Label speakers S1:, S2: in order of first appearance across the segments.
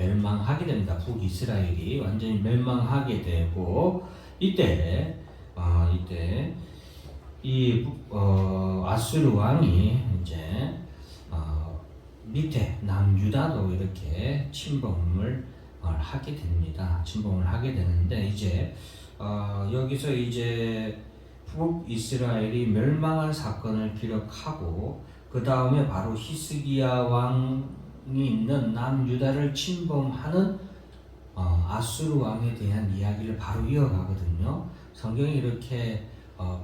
S1: 멸망하게 됩니다. 북이스라엘이 완전히 멸망하게 되고 이때 이 아수르 왕이 이제 밑에 남유다도 이렇게 침범을 하게 됩니다. 침범을 하게 되는데 이제 여기서 이제 북이스라엘이 멸망한 사건을 기록하고 그 다음에 바로 히스기야 왕이 있는 남유다를 침범하는 아수르 왕에 대한 이야기를 바로 이어가거든요. 성경이 이렇게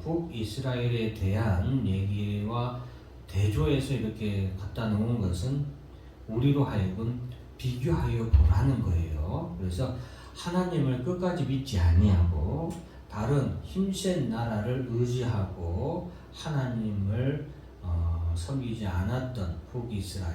S1: 북이스라엘에 대한 얘기와 대조해서 이렇게 갖다 놓은 것은 우리로 하여금 비교하여 보라는 거예요. 그래서 하나님을 끝까지 믿지 아니하고 다른 힘센 나라를 의지하고 하나님을 섬기지 않았던 북이스라엘,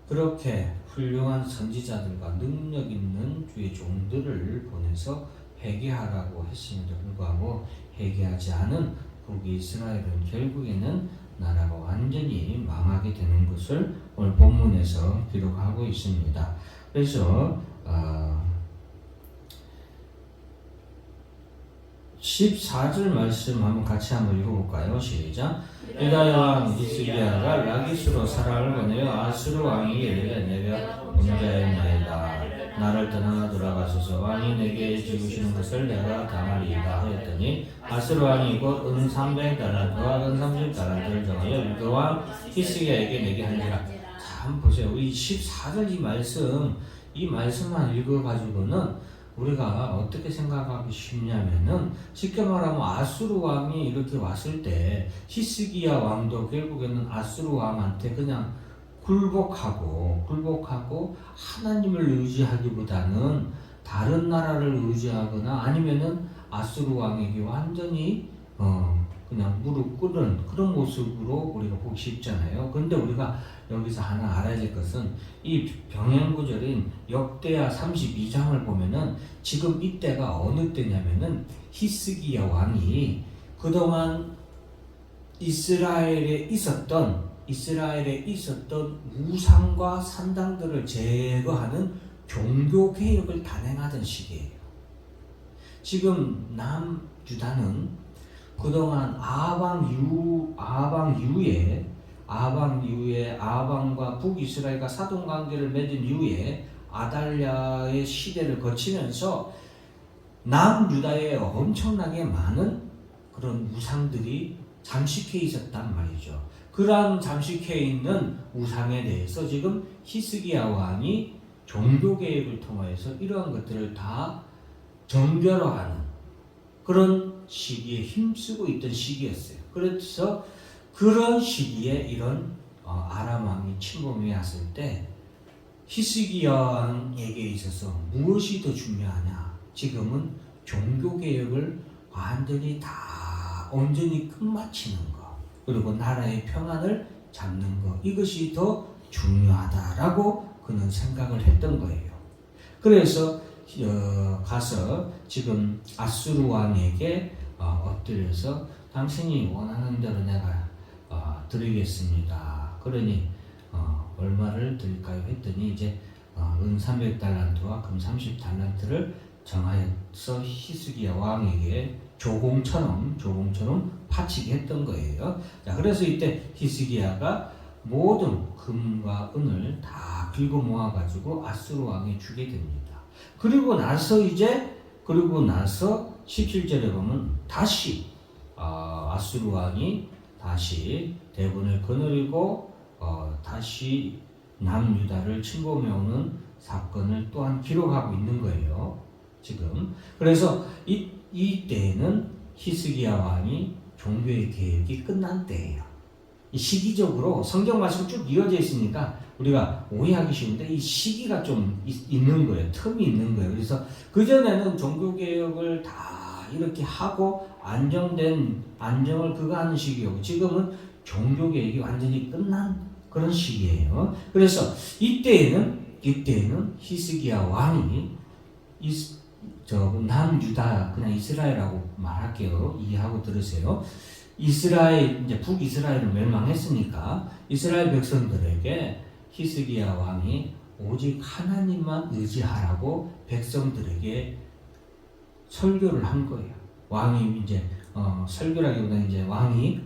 S1: 그렇게 훌륭한 선지자들과 능력 있는 주의 종들을 보내서 회개하라고 했음에도 불구하고 회개하지 않은 북이스라엘은 결국에는 나라가 완전히 망하게 되는 것을 오늘 본문에서 기록하고 있습니다. 그래서 14절 말씀 한번 같이 한번 읽어볼까요? 시작. 유다 왕 히스기야가 라기스로 사람을 보내어 아수르 왕이 이르되 내가 범죄하였나이다. 나를 떠나 돌아가소서. 왕이 내게 지우시는 것을 내가 당하리이다 하였더니 아수르 왕이 곧 은 300달란트와 은 30달란트를 정하여 유다 왕 히스기야에게 내게 하니라. 자, 한번 보세요. 이 14절 이 말씀만 읽어가지고는 우리가 어떻게 생각하기 쉽냐면은 쉽게 말하면 아수르 왕이 이렇게 왔을 때 히스기야 왕도 결국에는 아수르 왕한테 그냥 굴복하고 하나님을 의지하기보다는 다른 나라를 의지하거나 아니면은 아수르 왕에게 완전히 그냥 무릎 꿇은 그런 모습으로 우리가 보기 쉽잖아요. 근데 우리가 여기서 하나 알아야 될 것은 이 병행구절인 역대하 32장을 보면은 지금 이때가 어느 때냐면은 히스기야 왕이 그동안 이스라엘에 있었던 우상과 산당들을 제거하는 종교 개혁을 단행하던 시기예요. 지금 남유다는 그동안 아방과 북이스라엘과 사돈관계를 맺은 이후에 아달랴의 시대를 거치면서 남유다에 엄청나게 많은 그런 우상들이 잠식해 있었단 말이죠. 그러한 잠식해 있는 우상에 대해서 지금 히스기야 왕이 종교개혁을 통해서 이러한 것들을 다 정결화하는 그런 시기에 힘쓰고 있던 시기였어요. 그래서 그런 시기에 이런 아람 왕이 침범해 왔을 때 히스기야 왕에게 있어서 무엇이 더 중요하냐? 지금은 종교개혁을 온전히 끝마치는 것, 그리고 나라의 평안을 잡는 것, 이것이 더 중요하다라고 그는 생각을 했던 거예요. 그래서 가서 지금 아수르 왕에게 엎드려서 당신이 원하는 대로 내가 드리겠습니다. 그러니 얼마를 드릴까요? 했더니 이제 은 300달란트와 금 30달란트를 정하여서 히스기야 왕에게 조공처럼 바치게 했던 거예요. 자, 그래서 이때 히스기야가 모든 금과 은을 다 긁어 모아가지고 아수르 왕에 주게 됩니다. 그리고 나서 17절에 보면 다시 아수르 왕이 다시 대군을 거느리고 다시 남유다를 침범해 오는 사건을 또한 기록하고 있는 거예요. 지금 그래서 이때는 히스기야 왕이 종교의 개혁이 끝난 때예요. 시기적으로 성경 말씀 쭉 이어져 있으니까 우리가 오해하기 쉬운데 이 시기가 좀 있는 거예요. 틈이 있는 거예요. 그래서 그전에는 종교개혁을 다 이렇게 하고 안정을 그거하는 시기였고 지금은 종교개혁이 완전히 끝난 그런 시기예요. 그래서 이때에는 히스기야 왕이 남유다, 그냥 이스라엘이라고 말할게요. 이해하고 들으세요. 북이스라엘을 멸망했으니까 이스라엘 백성들에게 히스기야 왕이 오직 하나님만 의지하라고 백성들에게 설교를 한 거예요. 왕이 이제 설교라기보다 이제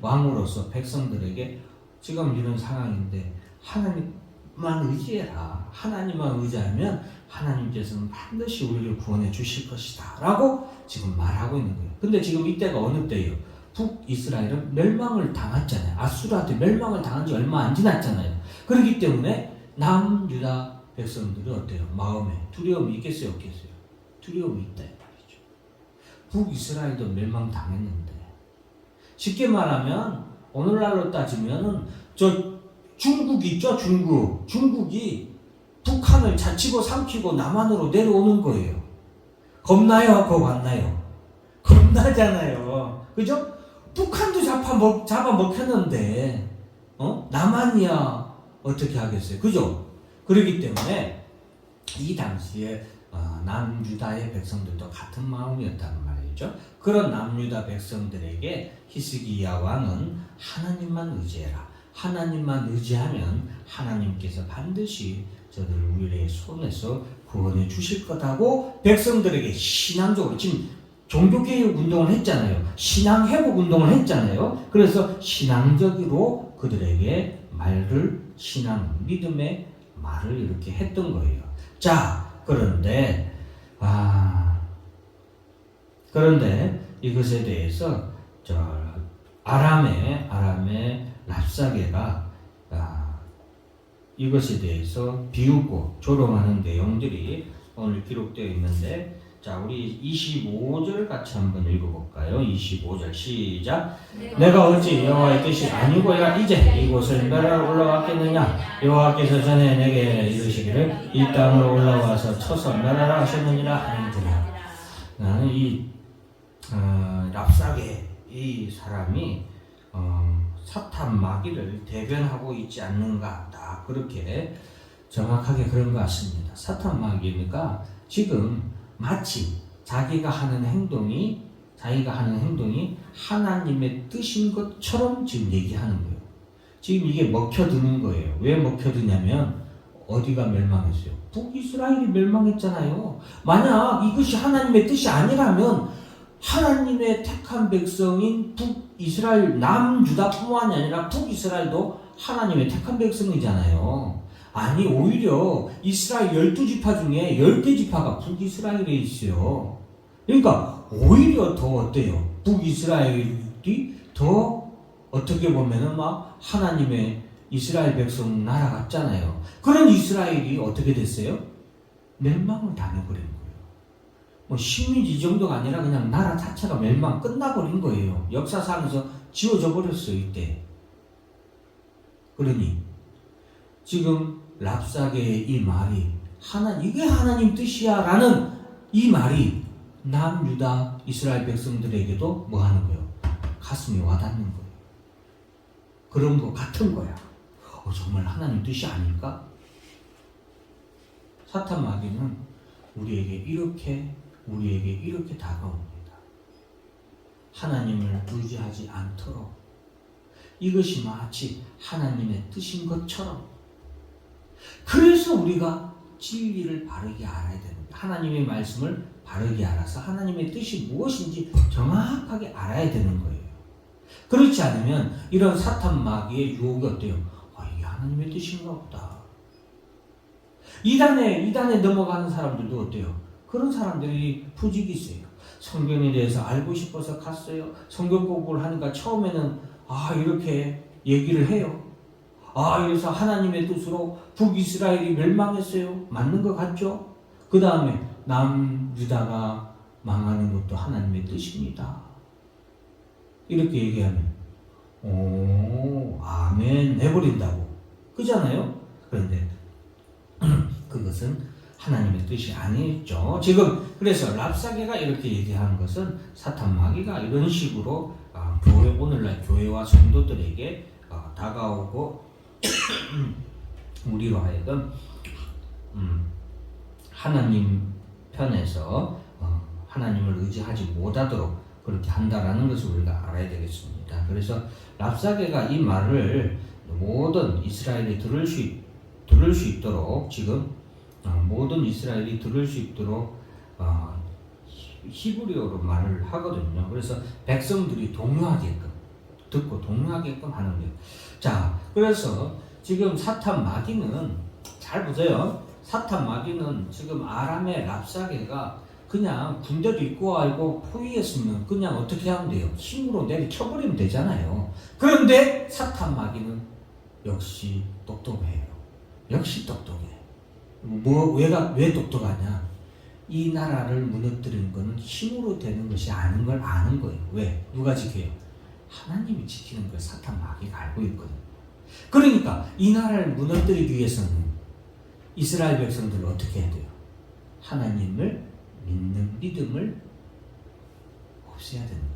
S1: 왕으로서 백성들에게 지금 이런 상황인데 하나님만 의지해라. 하나님만 의지하면 하나님께서는 반드시 우리를 구원해 주실 것이다 라고 지금 말하고 있는 거예요. 근데 지금 이때가 어느 때예요? 북이스라엘은 멸망을 당했잖아요. 아수르한테 멸망을 당한 지 얼마 안 지났잖아요. 그렇기 때문에 남유다 백성들이 어때요? 마음에 두려움이 있겠어요? 없겠어요? 두려움이 있다 이 말이죠. 북이스라엘도 멸망당했는데 쉽게 말하면 오늘날로 따지면 저 중국 있죠? 중국이 북한을 자치고 삼키고 남한으로 내려오는 거예요. 겁나요? 겁안나요? 겁나잖아요. 그죠? 북한도 잡아먹혔는데 남한이야 어떻게 하겠어요? 그죠? 그렇기 때문에 이 당시에 남유다의 백성들도 같은 마음이었다는 말이죠. 그런 남유다 백성들에게 히스기야 왕은 하나님만 의지해라. 하나님만 의지하면 하나님께서 반드시 저들을 우리의 손에서 구원해 주실 거다고 백성들에게 신앙적으로 지금 종교개혁 운동을 했잖아요. 신앙회복 운동을 했잖아요. 그래서 신앙적으로 그들에게 믿음의 말을 이렇게 했던 거예요. 자, 그런데 이것에 대해서 아람의 랍사게가 이것에 대해서 비웃고 조롱하는 내용들이 오늘 기록되어 있는데, 자, 우리 25절 같이 한번 읽어볼까요? 25절 시작. 내가 어찌 여호와의 뜻이 아니고야 이제 이곳을 멸하러 올라왔겠느냐? 여호와께서 전에 내게 이르시기를 이 땅으로 올라와서 쳐서 멸하라 하셨느니라 하는지라. 나는 이 랍사게 이 사람이 사탄 마귀를 대변하고 있지 않는가, 다 그렇게 정확하게 그런 것 같습니다. 사탄 마귀니까 지금 마치 자기가 하는 행동이 하나님의 뜻인 것처럼 지금 얘기하는 거예요. 지금 이게 먹혀드는 거예요. 왜 먹혀드냐면 어디가 멸망했어요? 북이스라엘이 멸망했잖아요. 만약 이것이 하나님의 뜻이 아니라면 하나님의 택한 백성인 북이스라엘 남유다뿐만이 아니라 북이스라엘도 하나님의 택한 백성이잖아요. 아니, 오히려 이스라엘 12지파 중에 10개 지파가 북이스라엘에 있어요. 그러니까 오히려 더 어때요? 북이스라엘이 더 어떻게 보면은 막 하나님의 이스라엘 백성 나라 같잖아요. 그런 이스라엘이 어떻게 됐어요? 멸망을 당해버린 거예요. 뭐 식민지 정도가 아니라 그냥 나라 자체가 끝나버린 거예요. 역사상에서 지워져 버렸어요, 이때. 그러니 지금 랍사게의 이 말이 이게 하나님 뜻이야 라는 이 말이 남유다 이스라엘 백성들에게도 뭐 하는 거예요? 가슴에 와닿는 거예요. 그런 거 같은 거야. 정말 하나님 뜻이 아닐까? 사탄 마귀는 우리에게 이렇게 다가옵니다. 하나님을 의지하지 않도록, 이것이 마치 하나님의 뜻인 것처럼. 그래서 우리가 진리를 바르게 알아야 되는 거예요. 하나님의 말씀을 바르게 알아서 하나님의 뜻이 무엇인지 정확하게 알아야 되는 거예요. 그렇지 않으면 이런 사탄 마귀의 유혹이 어때요? 이게 하나님의 뜻인가 보다. 이단에 넘어가는 사람들도 어때요? 그런 사람들이 부직이 있어요. 성경에 대해서 알고 싶어서 갔어요. 성경 공부를 하니까 처음에는 이렇게 얘기를 해요. 그래서 하나님의 뜻으로 북이스라엘이 멸망했어요. 맞는 것 같죠? 그 다음에 남유다가 망하는 것도 하나님의 뜻입니다. 이렇게 얘기하면 아멘 해버린다고. 그잖아요? 그런데 그것은 하나님의 뜻이 아니죠. 지금 그래서 랍사게가 이렇게 얘기하는 것은 사탄 마귀가 이런 식으로 오늘날 교회와 성도들에게 다가오고 우리로 하여금 하나님 편에서 하나님을 의지하지 못하도록 그렇게 한다라는 것을 우리가 알아야 되겠습니다. 그래서 랍사게가 이 말을 모든 이스라엘이 들을 수 있도록 지금 모든 이스라엘이 들을 수 있도록 히브리어로 말을 하거든요. 그래서 백성들이 동요하게끔 듣고 동요하게끔 하는 거예요. 자, 그래서 지금 사탄 마귀는 잘 보세요. 사탄 마귀는 지금 아람의 랍사게가 그냥 군대도 입고 와고 포위했으면 그냥 어떻게 하면 돼요? 힘으로 내리쳐버리면 되잖아요. 그런데 사탄 마귀는 역시 똑똑해요. 역시 똑똑해. 왜 똑똑하냐? 이 나라를 무너뜨리는 것은 힘으로 되는 것이 아닌 걸 아는 거예요. 왜? 누가 지켜요? 하나님이 지키는 걸 사탄 마귀가 알고 있거든요. 그러니까 이 나라를 무너뜨리기 위해서는 이스라엘 백성들을 어떻게 해야 돼요? 하나님을 믿는 믿음을 없애야 되는 거예요.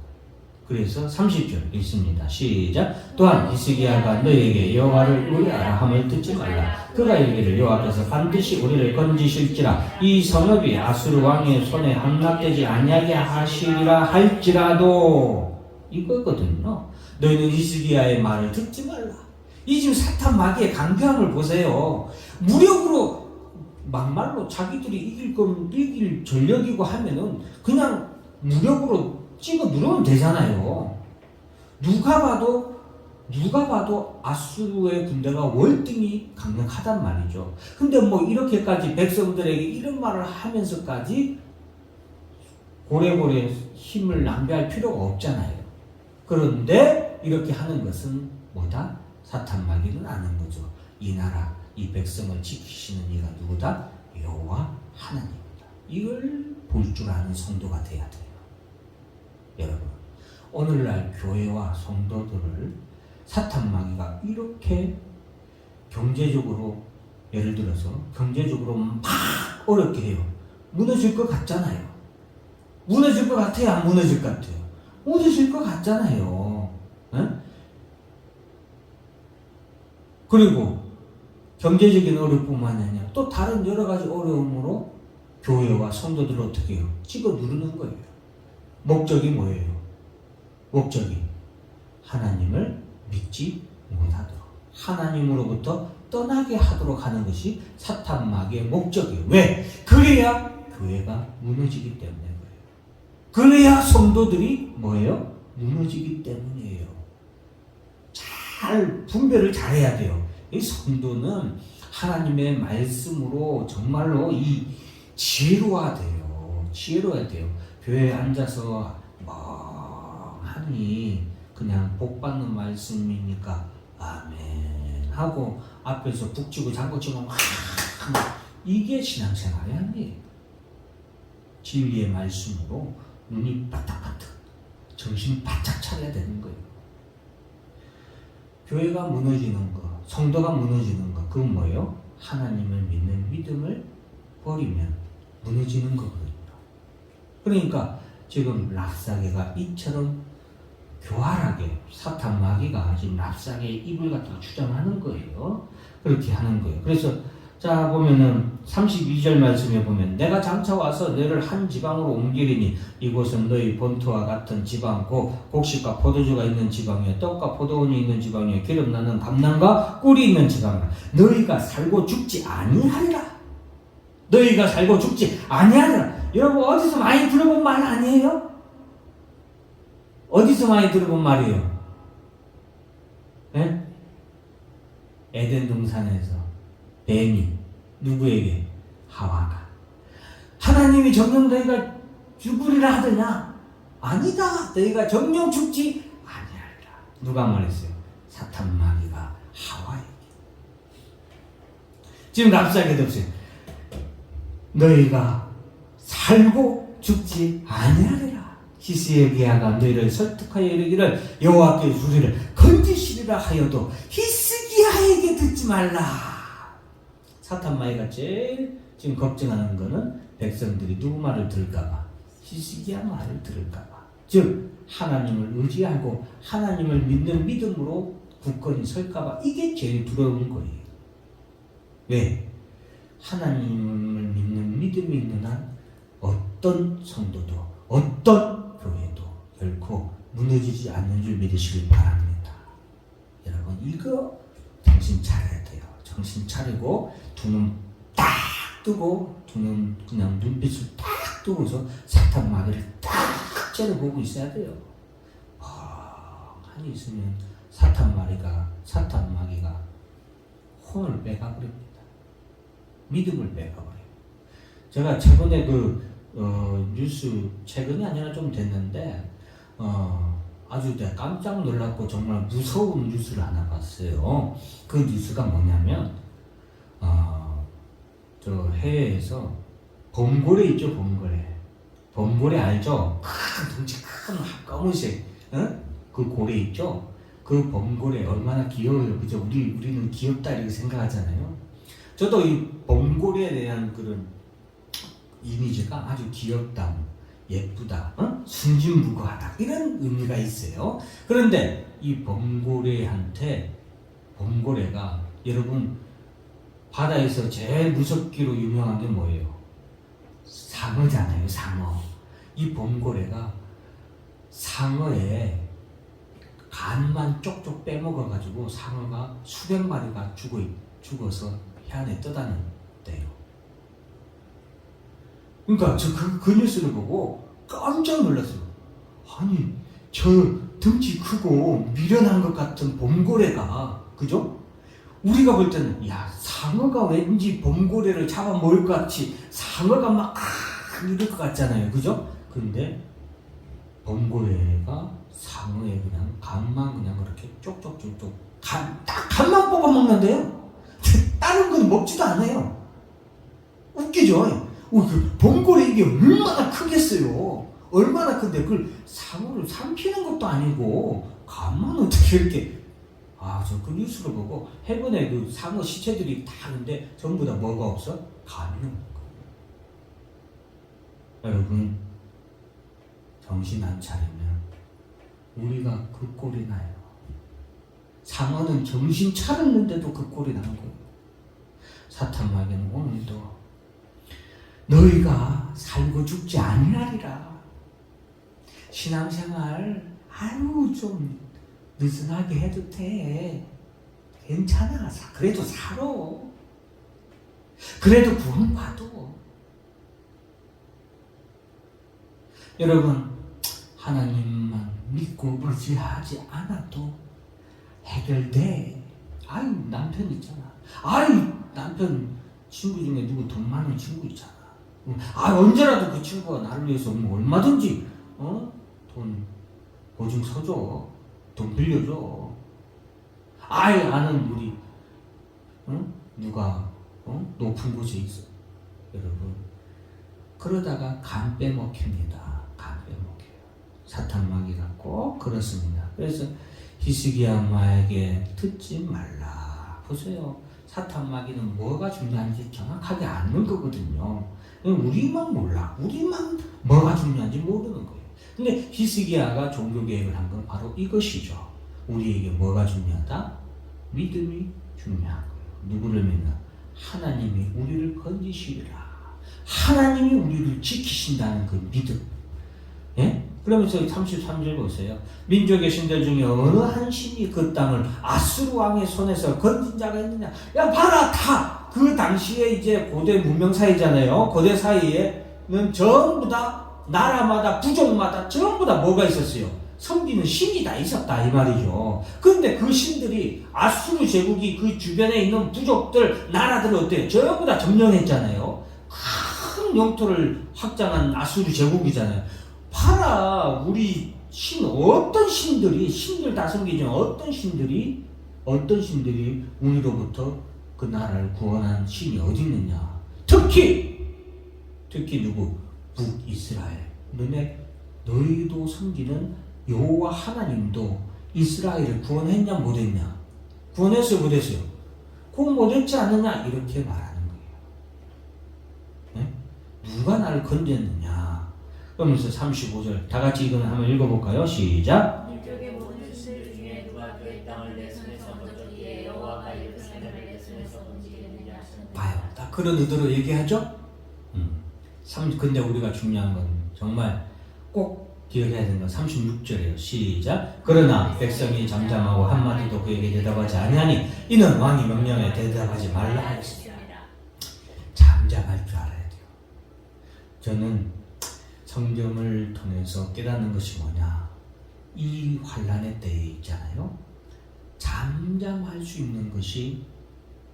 S1: 그래서 30절 읽습니다. 시작. 또한 히스기야가 너에게 여호와를 의뢰하라 함을 듣지 말라. 그가 이르기를 여호와께서 반드시 우리를 건지실지라 이 성읍이 아수르 왕의 손에 함락되지 아니하게 하시리라 할지라도 이거거든요. 너희는 히스기야의 말을 듣지 말라. 이 지금 사탄 마귀의 강경함을 보세요. 무력으로 막말로 자기들이 이길 전력이고 하면은 그냥 무력으로 찍어 누르면 되잖아요. 누가 봐도 아수르의 군대가 월등히 강력하단 말이죠. 근데 뭐 이렇게까지 백성들에게 이런 말을 하면서까지 고래고래 힘을 낭비할 필요가 없잖아요. 그런데 이렇게 하는 것은 뭐다? 사탄 마귀는 아는 거죠. 이 나라, 이 백성을 지키시는 이가 누구다? 여호와 하나님이다. 이걸 볼 줄 아는 성도가 돼야 돼요. 여러분, 오늘날 교회와 성도들을 사탄 마귀가 이렇게 경제적으로, 예를 들어서 경제적으로 막 어렵게 해요. 무너질 것 같잖아요. 무너질 것 같아요? 안 무너질 것 같아요? 무너질 것 같잖아요. 응? 그리고 경제적인 어려움뿐만 아니라 또 다른 여러 가지 어려움으로 교회와 성도들을 어떻게 해요? 찍어 누르는 거예요. 목적이 뭐예요? 목적이 하나님을 믿지 못하도록, 하나님으로부터 떠나게 하도록 하는 것이 사탄 마귀의 목적이에요. 왜? 그래야 교회가 무너지기 때문에 그래요. 그래야 성도들이 뭐예요? 무너지기 때문이에요. 잘 분별을 잘해야 돼요. 이 성도는 하나님의 말씀으로 정말로 이 지혜로워야 돼요. 교회에 앉아서 멍하니 그냥 복 받는 말씀이니까 아멘 하고 앞에서 북치고 장구치고 막 이게 신앙생활이 아니에요. 진리의 말씀으로 눈이 바닥바닥 정신 바짝 차려야 되는 거예요. 교회가 무너지는 거, 성도가 무너지는 거, 그건 뭐예요? 하나님을 믿는 믿음을 버리면 무너지는 거거든요. 그러니까 지금 랍사게가 이처럼 교활하게 사탄 마귀가 지금 랍사게의 입을 갖다가 주장하는 거예요. 그렇게 하는 거예요. 그래서 자 보면은 32절 말씀에 보면 내가 장차 와서 너를 한 지방으로 옮기리니 이곳은 너희 본토와 같은 지방 곧 곡식과 포도주가 있는 지방이요 떡과 포도원이 있는 지방이요 기름 나는 감람과 꿀이 있는 지방이라 너희가 살고 죽지 아니하리라. 너희가 살고 죽지 아니하리라. 여러분 어디서 많이 들어본 말 아니에요? 어디서 많이 들어본 말이에요? 네? 에덴 동산에서 뱀이 누구에게? 하와가. 하나님이 정녕 너희가 죽으리라 하더냐? 아니다. 너희가 정녕 죽지 아니하리라. 누가 말했어요? 사탄 마귀가 하와에게. 지금 랍사게도 없어요. 너희가 살고 죽지 아니하리라. 히스기야가 너희를 설득하여 이르기를 여호와께 우리를 건지시리라 하여도 히스기야에게 듣지 말라. 사탄 마귀가 제일 지금 걱정하는 거는 백성들이 누구 말을 들을까봐, 히스기야 말을 들을까봐. 즉 하나님을 의지하고 하나님을 믿는 믿음으로 굳건히 설까봐. 이게 제일 두려운 거예요. 왜? 하나님을 믿는 믿음이 있는 한 어떤 성도도 어떤 교회도 결코 무너지지 않는 줄 믿으시길 바랍니다. 여러분 이거 정신 차려야 돼요. 정신 차리고 두 눈 딱 뜨고 저는 그냥 눈빛을 딱 뜨고서 사탄 마귀를 딱 째려보고 있어야 돼요. 가만히 있으면 사탄 마귀가 혼을 빼가버립니다. 믿음을 빼가버려요. 제가 최근에 뉴스, 최근이 아니라 좀 됐는데 아주 내가 깜짝 놀랐고 정말 무서운 뉴스를 하나 봤어요. 그 뉴스가 뭐냐면 저 해외에서 범고래 있죠, 범고래 알죠? 큰 덩치 큰 검은색 그 고래 있죠? 그 범고래 얼마나 귀여워요, 그죠? 우리는 귀엽다 이렇게 생각하잖아요. 저도 이 범고래에 대한 그런 이미지가 아주 귀엽다, 예쁘다, 순진무구하다 이런 의미가 있어요. 그런데 이 범고래가 여러분 바다에서 제일 무섭기로 유명한 게 뭐예요? 상어잖아요, 상어. 이 범고래가 상어의 간만 쪽쪽 빼먹어가지고 상어가 수백 마리가 죽어서 해안에 떠다녔대요. 그러니까 저 그 뉴스를 보고 깜짝 놀랐어요. 아니 저 덩치 크고 미련한 것 같은 범고래가, 그죠? 우리가 볼 때는 야 상어가 왠지 범고래를 잡아먹을 것 같이 상어가 막 이럴 것 같잖아요, 그죠? 근데 범고래가 상어의 그냥 간만 그냥 그렇게 쪽쪽쪽쪽 간만 뽑아 먹는데요. 다른 건 먹지도 않아요. 웃기죠? 그 범고래 이게 얼마나 크겠어요. 얼마나 큰데 그걸 상어를 삼키는 것도 아니고 간만 어떻게 이렇게. 저 그 뉴스를 보고 해변에 그 상어 시체들이 다 있는데 전부 다 뭐가 없어? 간이 없는 거예요. 여러분 정신 안 차리면 우리가 그 꼴이 나요. 상어는 정신 차렸는데도 그 꼴이 나는 거예요. 사탄 마귀는 오늘도 너희가 살고 죽지 아니하리라. 신앙생활 아유 좀 느슨하게 해도 돼. 괜찮아. 그래도 살아. 그래도 구원받어. 여러분 하나님만 믿고 의지하지 않아도 해결돼. 아유 남편 있잖아. 아유 남편 친구 중에 누구 돈 많은 친구 있잖아. 언제라도 그 친구가 나를 위해서 얼마든지 돈 보증 서줘. 돈 빌려줘. 아는 우리 누가 높은 곳에 있어. 여러분 그러다가 간 빼먹힙니다. 간 빼먹혀요. 사탄 마귀가 꼭 그렇습니다. 그래서 히스기야 마에게 듣지 말라. 보세요. 사탄 마귀는 뭐가 중요한지 정확하게 아는 거거든요. 우리만 몰라. 우리만 뭐가 중요한지 모르는 거예요. 근데 히스기야가 종교 개혁을 한 건 바로 이것이죠. 우리에게 뭐가 중요하다? 믿음이 중요한 거예요. 누구를 믿나? 하나님이 우리를 건지시리라. 하나님이 우리를 지키신다는 그 믿음. 예? 그러면서 33절 보세요. 민족의 신들 중에 어느 한 신이 그 땅을 아수르 왕의 손에서 건진 자가 있느냐? 야 봐라, 다 그 당시에 이제 고대 문명 사이잖아요. 고대 사이에는 전부 다 나라마다 부족마다 전부 다 뭐가 있었어요? 섬기는 신이 다 있었다 이 말이죠. 그런데 그 신들이 아수르 제국이 그 주변에 있는 부족들 나라들을 어때요? 전부 다 점령했잖아요. 큰 영토를 확장한 아수르 제국이잖아요. 봐라 우리 어떤 신들 다 섬기지만 어떤 신들이 우리로부터 그 나라를 구원한 신이 어디 있느냐? 특히 누구? 북이스라엘. 너희도 섬기는 여호와 하나님도 이스라엘을 구원했냐 못했냐? 구원했어요 못했어요? 구원 못했지 않느냐? 이렇게 말하는 거예요. 네? 누가 나를 건졌느냐? 그러면서 35절 다 같이 이거는 한번 읽어볼까요? 시작.
S2: 민족의 모든 신들 중에 누가 그의 땅을 내 손에서 얻었기에 여호와가 이렇게 내 손에서 옮기겠느냐 하셨느냐.
S1: 봐요. 다 그런 의도로 얘기하죠? 근데 우리가 중요한 건 정말 꼭 기억해야 되는 건 36절이에요. 시작. 그러나 백성이 잠잠하고 한마디도 그에게 대답하지 아니하니 이는 왕이 명령에 대답하지 말라 하였습니다. 자, 잠잠할 줄 알아야 돼요. 저는 성경을 통해서 깨닫는 것이 뭐냐, 이 환난의 때에 있잖아요, 잠잠할 수 있는 것이,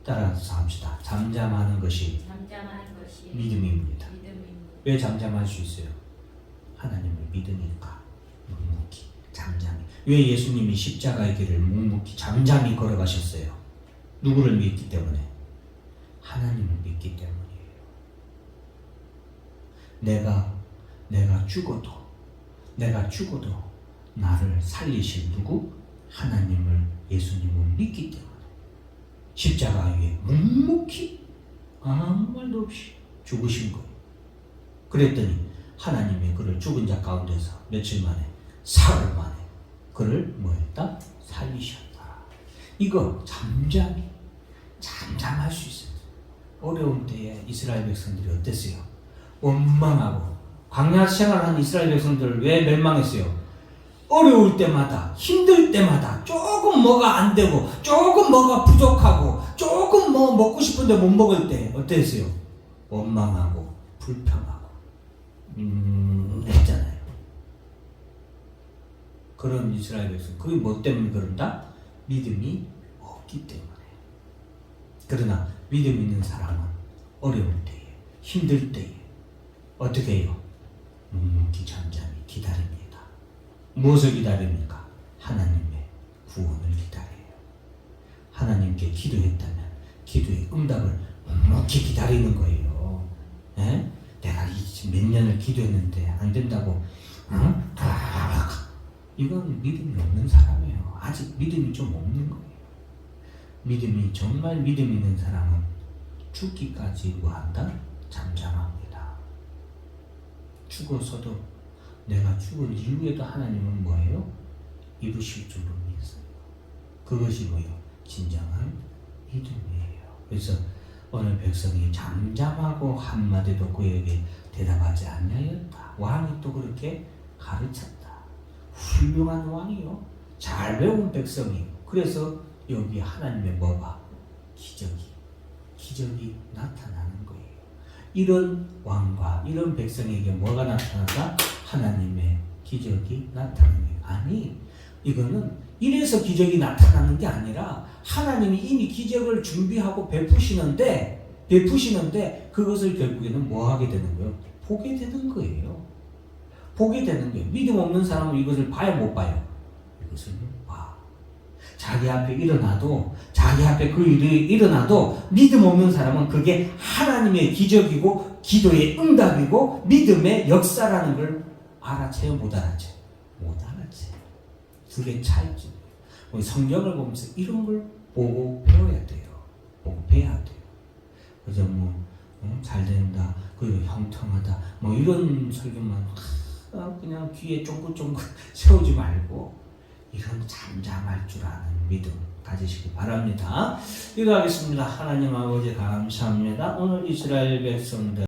S1: 따라서 합시다. 잠잠하는 것이 믿음입니다. 왜 잠잠할 수 있어요? 하나님을 믿으니까. 묵묵히 잠잠히. 왜 예수님이 십자가의 길을 묵묵히 잠잠히 걸어가셨어요? 누구를 믿기 때문에? 하나님을 믿기 때문이에요. 내가 죽어도 나를 살리실 누구? 하나님을, 예수님을 믿기 때문에 십자가 위에 묵묵히 아무 말도 없이 죽으신 거예요. 그랬더니 하나님이 그를 죽은 자 가운데서 며칠 만에, 사흘 만에 그를 뭐했다? 살리셨다. 이거 잠잠할 수 있어요. 어려운 때에 이스라엘 백성들이 어땠어요? 원망하고. 광야 생활한 이스라엘 백성들 왜 멸망했어요? 어려울 때마다, 힘들 때마다, 조금 뭐가 안 되고, 조금 뭐가 부족하고, 조금 뭐 먹고 싶은데 못 먹을 때 어땠어요? 원망하고 불평하고 했잖아요. 그런 이스라엘 백성, 그게 뭐 때문에 그런다? 믿음이 없기 때문에. 그러나 믿음 있는 사람은 어려울 때에, 힘들 때에 어떻게 해요? 묵묵히 잠잠히 기다립니다. 무엇을 기다립니까? 하나님의 구원을 기다려요. 하나님께 기도했다면 기도의 응답을 묵묵히 기다리는 거예요. 에? 내가 몇 년을 기도했는데 안 된다고, 응? 이건 믿음이 없는 사람이에요. 아직 믿음이 좀 없는 거예요. 믿음이, 정말 믿음 있는 사람은 죽기까지 뭐한다? 잠잠합니다. 죽어서도, 내가 죽은 이후에도 하나님은 뭐예요? 이루실 줄로 믿어요. 그것이 뭐예요? 진정한 믿음이에요. 그래서 오늘 백성이 잠잠하고 한마디도 그에게 대답하지 않냐였다. 왕이 또 그렇게 가르쳤다. 훌륭한 왕이요, 잘 배운 백성이. 그래서 여기 하나님의 뭐가? 기적이 나타나는 거예요. 이런 왕과 이런 백성에게 뭐가 나타난다? 하나님의 기적이 나타나는 거예요. 아니, 이거는 이래서 기적이 나타나는 게 아니라 하나님이 이미 기적을 준비하고 베푸시는데 그것을 결국에는 뭐 하게 되는 거예요? 보게 되는 거예요. 보게 되는 거예요. 믿음 없는 사람은 이것을 봐요, 못 봐요? 이것을 못 봐. 자기 앞에 그 일이 일어나도 믿음 없는 사람은 그게 하나님의 기적이고 기도의 응답이고 믿음의 역사라는 걸 알아채요, 못 알아채요? 못 알아채요. 그게 차이지. 우리 성경을 보면서 이런 걸 보고 배워야 돼요. 보고 배워야 돼요. 그래서 잘 된다, 그리고 형통하다, 이런 설교만 그냥 귀에 쫑긋쫑긋 세우지 말고 이런 잠잠할 줄 아는 믿음 가지시기 바랍니다. 기도하겠습니다. 하나님 아버지 감사합니다. 오늘 이스라엘 백성들